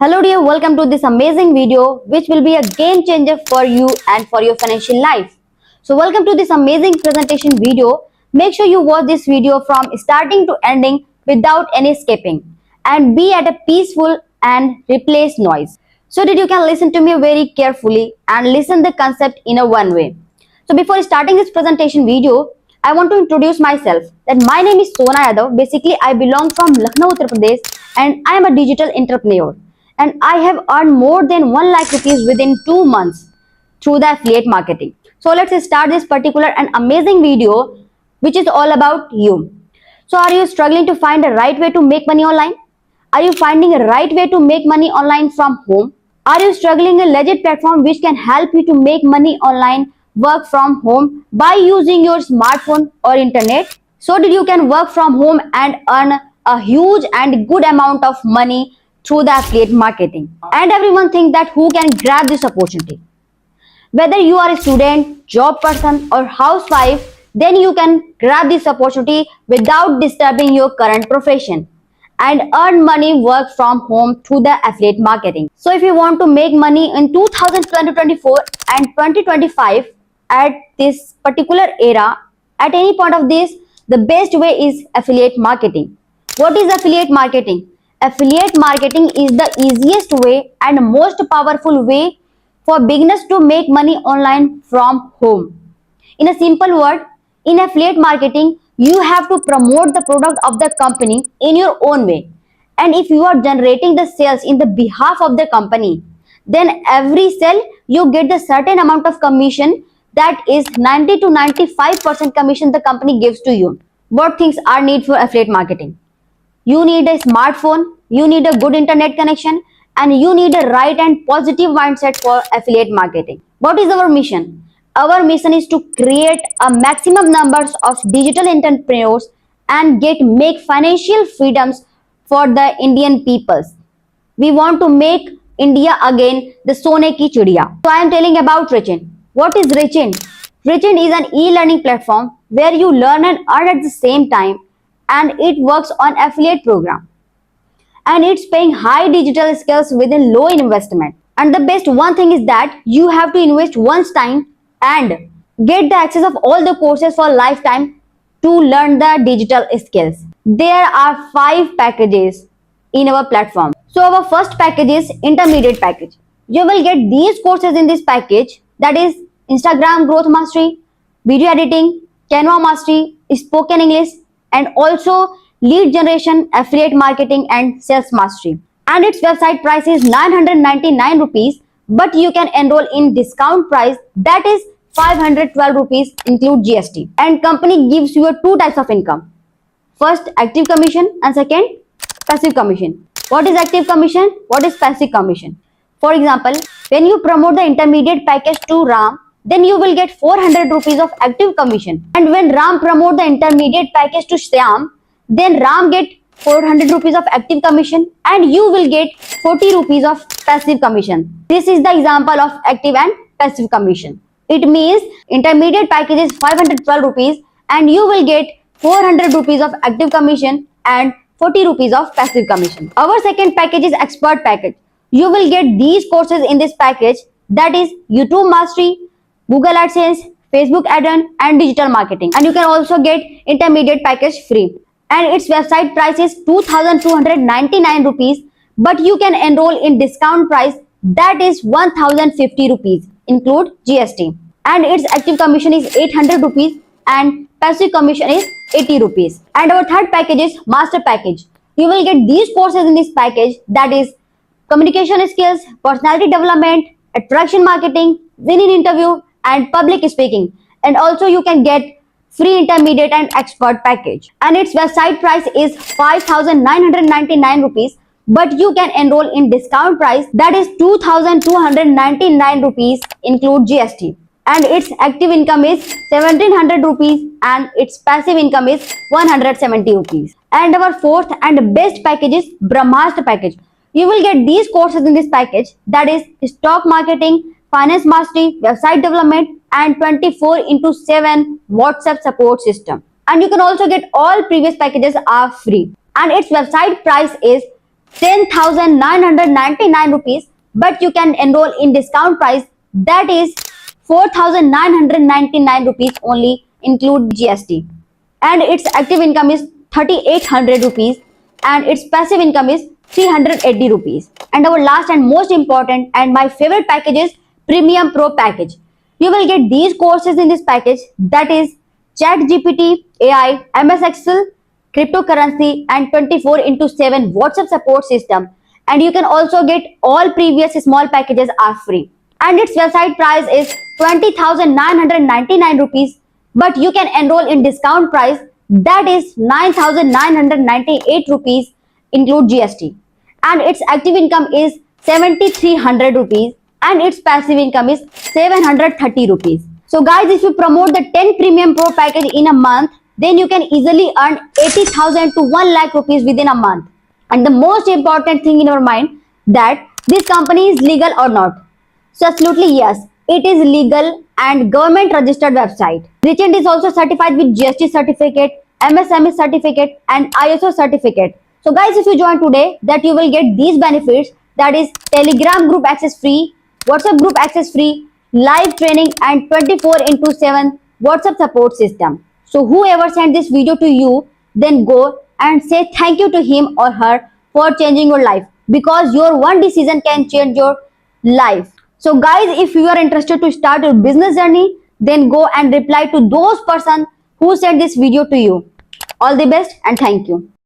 Hello dear, welcome to this amazing video which will be a game changer for you and for your financial life. So welcome to this amazing presentation video. Make sure you watch this video from starting to ending without any skipping and be at a peaceful and replace noise. So that you can listen to me very carefully and listen the concept in a one way. So before starting this presentation video, I want to introduce myself that my name is Sona Yadav. Basically, I belong from Lucknow, Uttar Pradesh and I am a digital entrepreneur and I have earned more than 1 lakh rupees within 2 months through the affiliate marketing. So let's start this particular and amazing video which is all about you. So are you struggling to find the right way to make money online? Are you finding a right way to make money online from home? Are you struggling a legit platform which can help you to make money online, work from home by using your smartphone or internet? So that you can work from home and earn a huge and good amount of money through the affiliate marketing. And everyone think that who can grab this opportunity. Whether you are a student, job person or housewife, then you can grab this opportunity without disturbing your current profession and earn money work from home through the affiliate marketing. So if you want to make money in 2024 and 2025 at this particular era, at any point of this, the best way is affiliate marketing. What is affiliate marketing? Affiliate marketing is the easiest way and most powerful way for beginners to make money online from home. In a simple word, in affiliate marketing, you have to promote the product of the company in your own way. And if you are generating the sales in the behalf of the company, then every sale you get the certain amount of commission, that is 90 to 95% commission the company gives to you. What things are need for affiliate marketing? You need a smartphone, you need a good internet connection, and you need a right and positive mindset for affiliate marketing. What is our mission? Our mission is to create a maximum numbers of digital entrepreneurs and make financial freedoms for the Indian peoples. We want to make India again the Sone ki chidiya. So I am telling about Rechin. What is Rechin? Rechin is an e-learning platform where you learn and earn at the same time, and it works on affiliate program. And it's paying high digital skills with a low investment. And the best one thing is that you have to invest once time and get the access of all the courses for lifetime to learn the digital skills. There are 5 packages in our platform. So our first package is intermediate package. You will get these courses in this package, that is Instagram growth mastery, video editing, Canva mastery, spoken English, and also lead generation, affiliate marketing and sales mastery. And its website price is 999 rupees, but you can enroll in discount price, that is 512 rupees include GST. And company gives you 2 types of income. First, active commission, and second, passive commission. What is active commission? What is passive commission? For example, when you promote the intermediate package to Ram, then you will get 400 rupees of active commission. And when Ram promote the intermediate package to Shyam, then Ram get 400 rupees of active commission and you will get 40 rupees of passive commission. This is the example of active and passive commission. It means intermediate package is 512 rupees and you will get 400 rupees of active commission and 40 rupees of passive commission. Our second package is expert package. You will get these courses in this package, that is YouTube mastery, Google AdSense, Facebook add-on and digital marketing. And you can also get intermediate package free. And its website price is 2299 rupees, but you can enroll in discount price, that is 1050 rupees include GST. And its active commission is 800 rupees and passive commission is 80 rupees. And our third package is master package. You will get these courses in this package, that is communication skills, personality development, attraction marketing, winning interview and public speaking. And also you can get free intermediate and expert package. And its website price is 5999 rupees, but you can enroll in discount price, that is 2299 rupees include GST. And its active income is 1700 rupees and its passive income is 170 rupees. And our fourth and best package is Brahmastra package. You will get these courses in this package, that is stock marketing, finance mastery, website development and 24/7 WhatsApp support system. And you can also get all previous packages are free. And its website price is 10,999 rupees, but you can enroll in discount price, that is 4,999 rupees only, include GST. And its active income is 3,800 rupees and its passive income is 380 rupees. And our last and most important and my favorite package is Premium Pro package. You will get these courses in this package, that is ChatGPT, AI, MS Excel, cryptocurrency and 24/7 WhatsApp support system. And you can also get all previous small packages are free. And its website price is 20,999 rupees, but you can enroll in discount price, that is 9,998 rupees, include GST. And its active income is 7,300 rupees and its passive income is 730 rupees. So guys, if you promote the 10 Premium Pro package in a month, then you can easily earn 80,000 to 1 lakh rupees within a month. And the most important thing in your mind, that this company is legal or not. So absolutely yes, it is legal and government registered website. Richent is also certified with GST certificate, MSME certificate and ISO certificate. So guys, if you join today, that you will get these benefits, that is Telegram group access free, WhatsApp group access free, live training and 24/7 WhatsApp support system. So whoever sent this video to you, then go and say thank you to him or her for changing your life, because your one decision can change your life. So guys, if you are interested to start your business journey, then go and reply to those person who sent this video to you. All the best and thank you.